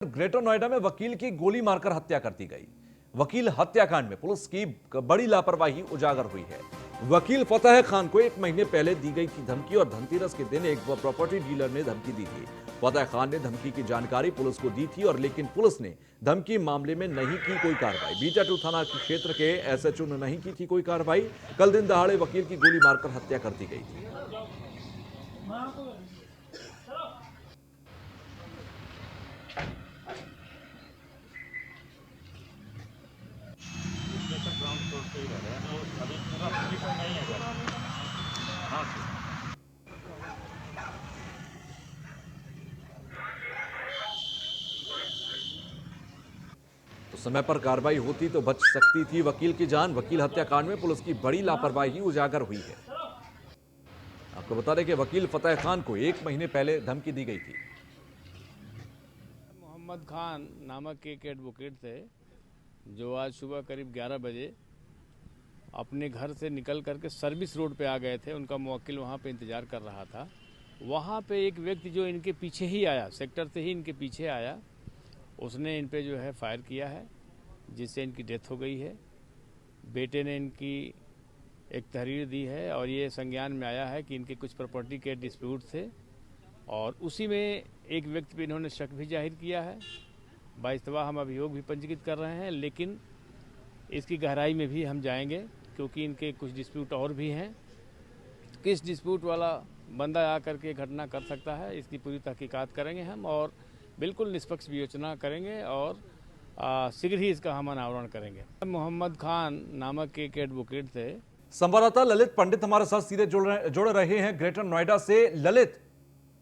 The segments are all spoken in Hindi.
ग्रेटर नोएडा में वकील की गोली मारकर हत्या कर दी गई। वकील हत्याकांड में पुलिस की बड़ी लापरवाही उजागर हुई है। वकील फतेह खान को 1 महीने पहले दी गई थी धमकी और धनतेरस के दिन एक प्रॉपर्टी डीलर ने धमकी दी थी। फतेह खान ने धमकी की जानकारी पुलिस को दी थी और लेकिन पुलिस ने धमकी मामले में नहीं की कोई कार्रवाई। बीटा 2 थाना क्षेत्र के एसएचओ ने नहीं की थी कोई कार्रवाई। कल दिन दहाड़े वकील की गोली मारकर हत्या कर दी गई थी। तो समय पर कार्रवाई होती तो बच सकती थी वकील की जान। वकील हत्याकांड में पुलिस की बड़ी लापरवाही उजागर हुई है। आपको बता दें कि वकील फतेह खान को 1 महीने पहले धमकी दी गई थी। मोहम्मद खान नामक एक एडवोकेट थे जो आज सुबह करीब 11 बजे अपने घर से निकल करके सर्विस रोड पे आ गए थे। उनका मुवक्किल वहाँ पे इंतज़ार कर रहा था। वहाँ पे एक व्यक्ति जो इनके पीछे ही आया, सेक्टर से ही इनके पीछे आया, उसने इन पे जो है फायर किया है, जिससे इनकी डेथ हो गई है। बेटे ने इनकी एक तहरीर दी है और ये संज्ञान में आया है कि इनके कुछ प्रॉपर्टी के डिस्प्यूट थे और उसी में एक व्यक्ति पे इन्होंने शक भी जाहिर किया है। बाइस्तवा हम अभियोग भी पंजीकृत कर रहे हैं, लेकिन इसकी गहराई में भी हम जाएंगे क्योंकि इनके कुछ डिस्प्यूट और भी हैं। किस डिस्प्यूट वाला बंदा आकर के घटना कर सकता है, इसकी पूरी तहकीकात करेंगे हम और बिल्कुल निष्पक्ष विवेचना करेंगे और शीघ्र ही इसका हम अनावरण करेंगे। मोहम्मद खान नामक एक एडवोकेट थे। संवाददाता ललित पंडित हमारे साथ सीधे जुड़ रहे हैं ग्रेटर नोएडा से। ललित,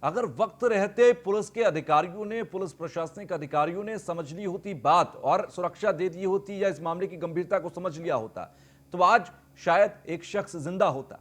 अगर वक्त रहते पुलिस के अधिकारियों ने, पुलिस प्रशासनिक अधिकारियों ने समझ ली होती बात और सुरक्षा दे दी होती या इस मामले की गंभीरता को समझ लिया होता तो आज शायद एक शख्स जिंदा होता।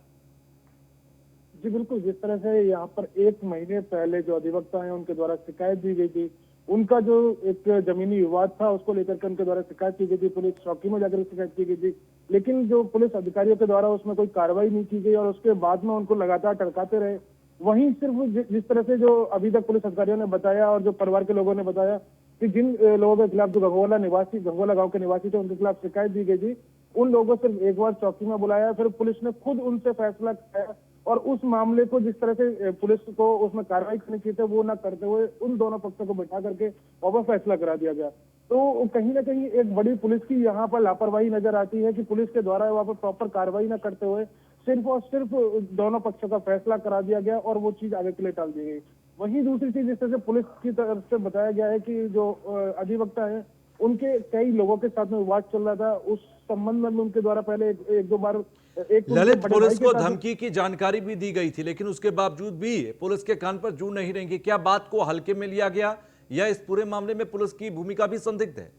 जी बिल्कुल, जिस तरह से यहाँ पर 1 महीने पहले जो अधिवक्ता हैं उनके द्वारा शिकायत दी गई थी, उनका जो एक जमीनी विवाद था उसको लेकर के उनके द्वारा शिकायत की गई थी, पुलिस चौकी में जाकर शिकायत की गई थी, लेकिन जो पुलिस अधिकारियों के द्वारा उसमें कोई कार्रवाई नहीं की गई और उसके बाद में उनको लगातार टड़काते रहे। वहीं सिर्फ जिस तरह से जो अभी तक पुलिस अधिकारियों ने बताया और जो परिवार के लोगों ने बताया कि जिन लोगों के खिलाफ जो गंगोला गांव के निवासी थे उनके खिलाफ शिकायत दी गई थी, उन लोगों को सिर्फ एक बार चौकी में बुलाया, फिर पुलिस ने खुद उनसे फैसला किया और उस मामले को जिस तरह से पुलिस को उसमें कार्रवाई करनी चाहिए वो न करते हुए उन दोनों पक्षों को बैठा करके वापस फैसला करा दिया गया। तो कहीं ना कहीं एक बड़ी पुलिस की यहाँ पर लापरवाही नजर आती है कि पुलिस के द्वारा वहाँ पर प्रॉपर कार्रवाई न करते हुए सिर्फ और सिर्फ दोनों पक्षों का फैसला करा दिया गया और वो चीज आगे के लिए टाल दी गई। वहीं दूसरी चीज जिस तरह से पुलिस की तरफ से बताया गया है कि जो अधिवक्ता है उनके कई लोगों के साथ में विवाद चल रहा था, उस संबंध में उनके द्वारा पहले एक दो बार ललित, पुलिस को धमकी की जानकारी भी दी गई थी लेकिन उसके बावजूद भी पुलिस के कान पर जू नहीं रहेंगे। क्या बात को हल्के में लिया गया या इस पूरे मामले में पुलिस की भूमिका भी संदिग्ध है?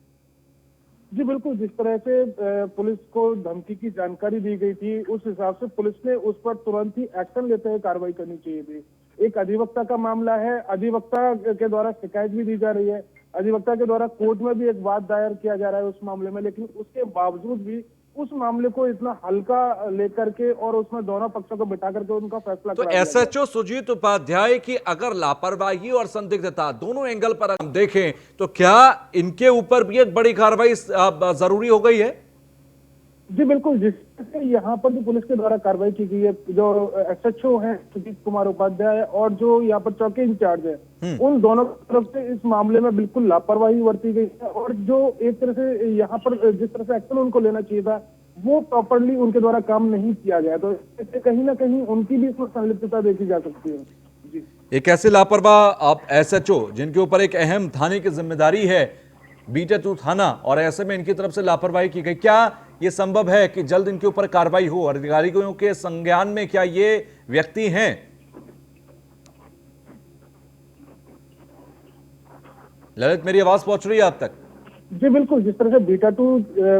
जी बिल्कुल, जिस तरह से पुलिस को धमकी की जानकारी दी गई थी उस हिसाब से पुलिस ने उस पर तुरंत ही एक्शन लेते हुए कार्रवाई करनी चाहिए थी। एक अधिवक्ता का मामला है, अधिवक्ता के द्वारा शिकायत भी दी जा रही है, अधिवक्ता के द्वारा कोर्ट में भी एक वाद दायर किया जा रहा है उस मामले में, लेकिन उसके बावजूद भी उस मामले को इतना हल्का लेकर के और उसमें दोनों पक्षों को बिठा करके उनका फैसला तो एसएचओ सुजीत उपाध्याय की अगर लापरवाही और संदिग्धता दोनों एंगल पर हम देखें तो क्या इनके ऊपर भी एक बड़ी कार्रवाई जरूरी हो गई है? जी बिल्कुल, जिससे यहाँ पर जो पुलिस के द्वारा कार्रवाई की गई है, जो एसएचओ हैं सुजीत कुमार उपाध्याय और जो यहाँ पर चौकी इंचार्ज है, उन दोनों तरफ से इस मामले में बिल्कुल लापरवाही बरती गई है और जो एक तरह से यहाँ पर जिस तरह से एक्शन उनको लेना चाहिए था वो प्रॉपरली उनके द्वारा काम नहीं किया गया, तो इससे कहीं ना कहीं उनकी भी इसमें संलिप्तता देखी जा सकती है। जी, एक ऐसे लापरवाह आप एसएचओ जिनके ऊपर एक अहम थाने की जिम्मेदारी है, बीटा 2 थाना, और ऐसे में इनकी तरफ से लापरवाही की गई। क्या ये संभव है कि जल्द इनके ऊपर कार्रवाई हो? और अधिकारियों के संज्ञान में क्या ये व्यक्ति हैं? ललित, मेरी आवाज पहुंच रही है आप तक? जी बिल्कुल, जिस तरह से बीटा 2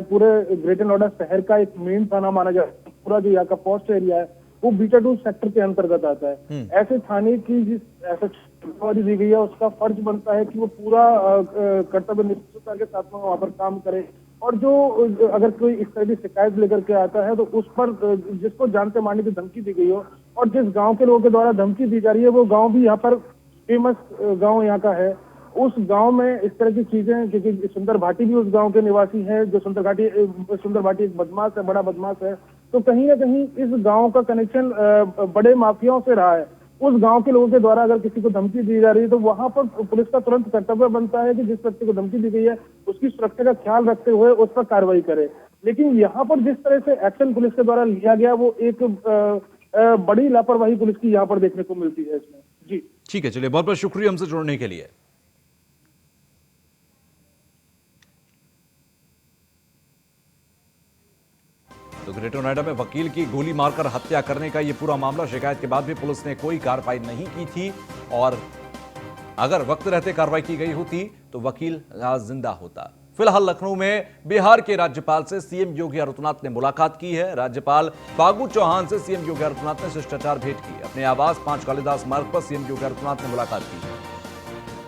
पूरे ग्रेटर नोएडा शहर का एक मेन थाना माना जाता है, पूरा जो यहाँ का पोस्ट एरिया है वो बीटा 2 सेक्टर के अंतर्गत आता है। ऐसे थाने की जिस जिम्मेदारी दी गई है उसका फर्ज बनता है कि वो पूरा कर्तव्य निष्ठता के साथ में वहाँ पर काम करे और जो अगर कोई इस तरह की शिकायत लेकर के आता है तो उस पर जिसको जान से मारने की धमकी दी गई हो और जिस गांव के लोगों के द्वारा धमकी दी जा रही है वो गांव भी यहाँ पर फेमस गांव यहाँ का है, उस गांव में इस तरह की चीजें, क्योंकि सुंदर भाटी भी उस गांव के निवासी है, जो सुंदर भाटी एक बदमाश है, बड़ा बदमाश है, तो कहीं ना कहीं इस गांव का कनेक्शन बड़े माफियाओं से रहा है। उस गांव के लोगों के द्वारा अगर किसी को धमकी दी जा रही है तो वहां पर पुलिस का तुरंत कर्तव्य बनता है कि जिस व्यक्ति को धमकी दी गई है उसकी सुरक्षा का ख्याल रखते हुए उस पर कार्रवाई करे। लेकिन यहाँ पर जिस तरह से एक्शन पुलिस के द्वारा लिया गया, वो एक बड़ी लापरवाही पुलिस की यहाँ पर देखने को मिलती है इसमें। जी ठीक है, चलिए, बहुत बहुत शुक्रिया हमसे जुड़ने के लिए। तो ग्रेटर नोएडा में वकील की गोली मारकर हत्या करने का यह पूरा मामला, शिकायत के बाद भी पुलिस ने कोई कार्रवाई नहीं की थी, और अगर वक्त रहते कार्रवाई की गई होती तो वकील आज जिंदा होता। फिलहाल लखनऊ में बिहार के राज्यपाल से सीएम योगी आदित्यनाथ ने मुलाकात की है। राज्यपाल फागू चौहान से सीएम योगी आदित्यनाथ ने शिष्टाचार भेंट की। अपने आवास 5 कालिदास मार्ग पर सीएम योगी आदित्यनाथ ने मुलाकात की है।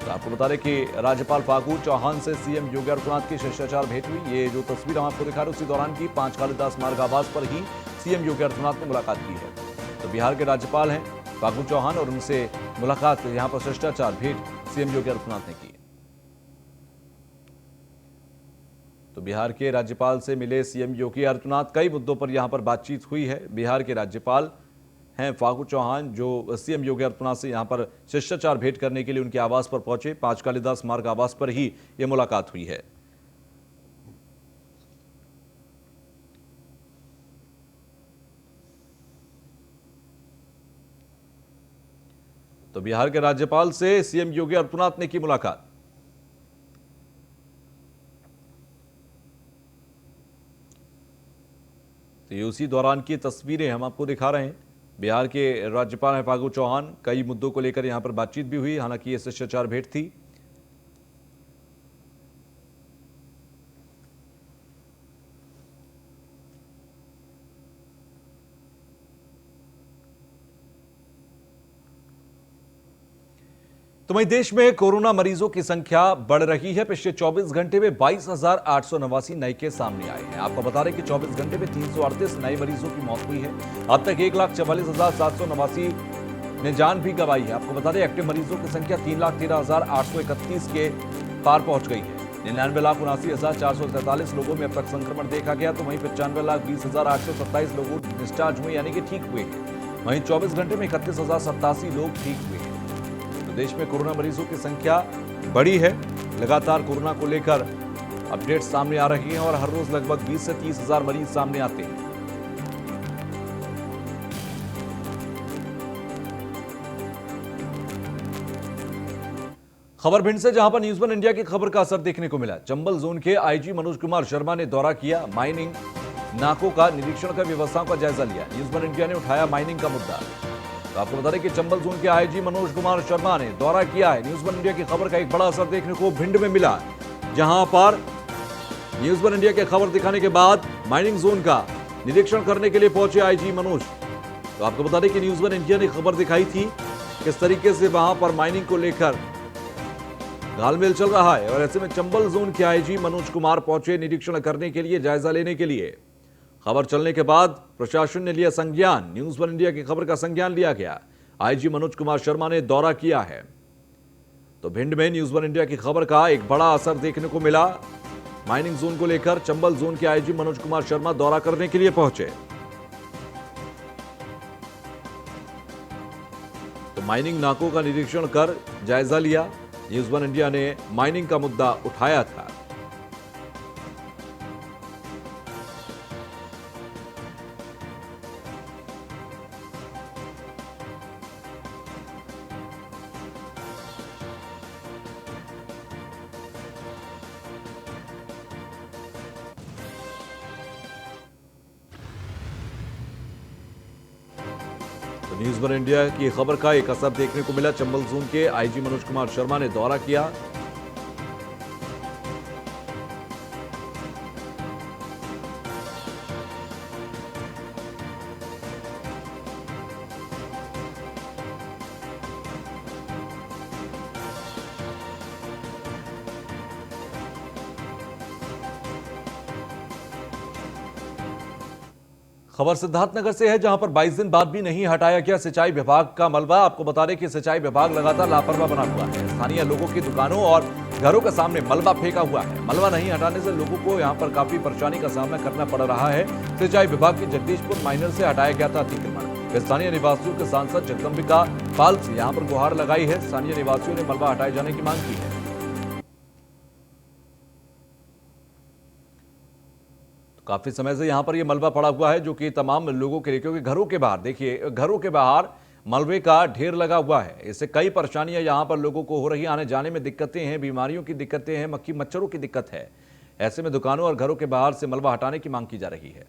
तो आपको बता दें कि राज्यपाल फागू चौहान से सीएम योगी आदित्यनाथ की शिष्टाचार भेंट हुई। ये जो तस्वीर हम आपको दिखा रहे हैं उसी दौरान की 5 कालिदास मार्ग आवास पर ही सीएम योगी आदित्यनाथ ने मुलाकात की है। तो बिहार के राज्यपाल हैं फागू चौहान, और उनसे मुलाकात यहां पर शिष्टाचार भेंट सीएम योगी आदित्यनाथ ने की। तो बिहार के राज्यपाल से मिले सीएम योगी आदित्यनाथ, कई मुद्दों पर यहां पर बातचीत हुई है। बिहार के राज्यपाल हैं फागू चौहान, जो सीएम योगी आदित्यनाथ से यहां पर शिष्टाचार भेंट करने के लिए उनके आवास पर पहुंचे। 5 कालिदास मार्ग आवास पर ही यह मुलाकात हुई है। तो बिहार के राज्यपाल से सीएम योगी आदित्यनाथ ने की मुलाकात। तो ये उसी दौरान की तस्वीरें हम आपको दिखा रहे हैं। बिहार के राज्यपाल हैं फागू चौहान, कई मुद्दों को लेकर यहां पर बातचीत भी हुई, हालांकि ये शिष्टाचार भेंट थी। तो वहीं देश में कोरोना मरीजों की संख्या बढ़ रही है। पिछले 24 घंटे में 22,889 नए केस सामने आए हैं। आपको बता दें कि 24 घंटे में 338 नए मरीजों की मौत हुई है। अब तक 1,44,789 ने जान भी गंवाई है। आपको बता दें एक्टिव मरीजों की संख्या 3,13,831 के पार पहुंच गई है। 99,79,443 लोगों में अब तक संक्रमण देखा गया। तो वहीं 95,20,827 लोग डिस्चार्ज हुए, यानी कि ठीक हुए हैं। वहीं 24 घंटे में 31,087 लोग ठीक हुए हैं। तो देश में कोरोना मरीजों की संख्या बढ़ी है। लगातार कोरोना को लेकर अपडेट सामने आ रही हैं और हर रोज लगभग 20 से 30 हजार मरीज सामने आते हैं। खबर भिंड से, जहां पर न्यूज वन इंडिया की खबर का असर देखने को मिला। चंबल जोन के आईजी मनोज कुमार शर्मा ने दौरा किया, माइनिंग नाकों का निरीक्षण कर व्यवस्थाओं का जायजा लिया। न्यूज वन इंडिया ने उठाया माइनिंग का मुद्दा। तो आपको बता दें कि चंबल जोन के आईजी मनोज कुमार शर्मा ने दौरा किया है। न्यूज वन इंडिया की खबर का एक बड़ा असर देखने को भिंड में मिला, जहां पर न्यूज वन इंडिया की खबर दिखाने के बाद माइनिंग जोन का निरीक्षण करने के लिए पहुंचे आईजी मनोज। तो आपको बता दें कि न्यूज वन इंडिया ने खबर दिखाई थी किस तरीके से वहां पर माइनिंग को लेकर घालमेल चल रहा है, और ऐसे में चंबल जोन के आईजी मनोज कुमार पहुंचे निरीक्षण करने के लिए, जायजा लेने के लिए। खबर चलने के बाद प्रशासन ने लिया संज्ञान। न्यूज वन इंडिया की खबर का संज्ञान लिया गया। आईजी मनोज कुमार शर्मा ने दौरा किया है। तो भिंड में न्यूज वन इंडिया की खबर का एक बड़ा असर देखने को मिला। माइनिंग जोन को लेकर चंबल जोन के आईजी मनोज कुमार शर्मा दौरा करने के लिए पहुंचे। तो माइनिंग नाकों का निरीक्षण कर जायजा लिया। न्यूज वन इंडिया ने माइनिंग का मुद्दा उठाया था। न्यूज वन इंडिया की खबर का एक असर देखने को मिला। चंबल जोन के आईजी मनोज कुमार शर्मा ने दौरा किया। खबर सिद्धार्थनगर से है, जहां पर 22 दिन बाद भी नहीं हटाया गया सिंचाई विभाग का मलबा। आपको बता दें कि सिंचाई विभाग लगातार लापरवाह बना हुआ है। स्थानीय लोगों की दुकानों और घरों के सामने मलबा फेंका हुआ है। मलबा नहीं हटाने से लोगों को यहां पर काफी परेशानी का सामना करना पड़ रहा है। सिंचाई विभाग की जगदीशपुर माइनर से हटाया गया था अतिक्रमण। स्थानीय निवासियों के सांसद जगदम्बिका पाल से यहां पर गुहार लगाई है। स्थानीय निवासियों ने मलबा हटाए जाने की मांग की है। काफी समय से यहां पर यह मलबा पड़ा हुआ है, जो कि तमाम लोगों के लिए, क्योंकि घरों के बाहर देखिए, घरों के बाहर मलबे का ढेर लगा हुआ है। इससे कई परेशानियां यहां पर लोगों को हो रही हैं। आने जाने में दिक्कतें हैं, बीमारियों की दिक्कतें हैं, मक्खी मच्छरों की दिक्कत है। ऐसे में दुकानों और घरों के बाहर से मलबा हटाने की मांग की जा रही है।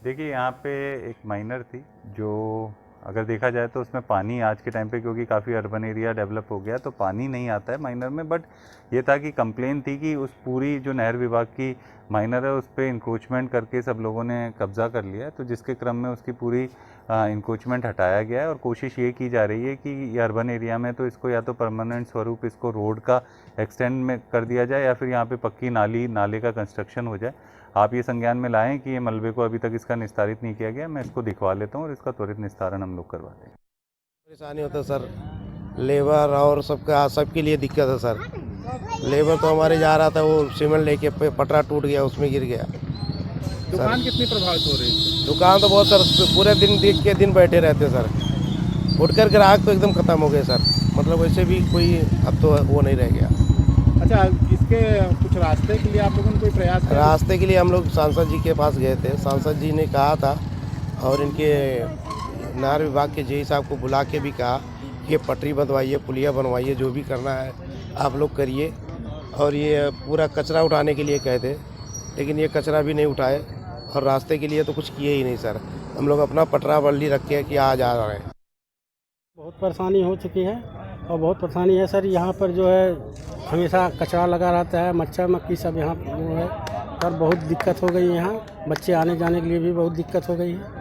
देखिए, यहाँ पे एक माइनर थी, जो अगर देखा जाए तो उसमें पानी आज के टाइम पे, क्योंकि काफ़ी अर्बन एरिया डेवलप हो गया तो पानी नहीं आता है माइनर में। बट ये था कि कंप्लेन थी कि उस पूरी जो नहर विभाग की माइनर है उस पर इंक्रोचमेंट करके सब लोगों ने कब्जा कर लिया है। तो जिसके क्रम में उसकी पूरी इंक्रोचमेंट हटाया गया है और कोशिश ये की जा रही है कि ये अर्बन एरिया में तो इसको या तो परमानेंट स्वरूप इसको रोड का एक्सटेंड में कर दिया जाए या फिर यहाँ पे पक्की नाले का कंस्ट्रक्शन हो जाए। आप ये संज्ञान में लाएं कि ये मलबे को अभी तक इसका निस्तारित नहीं किया गया। मैं इसको दिखवा लेता हूँ और इसका त्वरित निस्तारण हम लोग करवा देंगे। परेशानी होता है सर, लेबर और सबके लिए दिक्कत है सर। लेबर तो हमारे जा रहा था, वो सीमेंट लेके पटरा टूट गया, उसमें गिर गया। दुकान कितनी प्रभावित हो रही है? दुकान तो बहुत सर, पूरे दिन बैठे रहते सर। उठकर ग्राहक तो एकदम खत्म हो गए सर। मतलब वैसे भी कोई अब तो वो नहीं रह गया। अच्छा, इसके कुछ रास्ते के लिए आप लोगों ने कोई प्रयास किया? रास्ते के लिए हम लोग सांसद जी के पास गए थे। सांसद जी ने कहा था और इनके नहर विभाग के जेई साहब को बुला के भी कहा कि ये पटरी बनवाइए, पुलिया बनवाइए, जो भी करना है आप लोग करिए। और ये पूरा कचरा उठाने के लिए कहे थे, लेकिन ये कचरा भी नहीं उठाए और रास्ते के लिए तो कुछ किए ही नहीं सर। हम लोग अपना पटरा बल्ली रख के कि आ जा रहे हैं। बहुत परेशानी हो चुकी है और बहुत परेशानी है सर। यहाँ पर जो है हमेशा कचरा लगा रहता है, मच्छर मक्खी सब यहाँ वो है सर। बहुत दिक्कत हो गई यहाँ, बच्चे आने जाने के लिए भी बहुत दिक्कत हो गई है।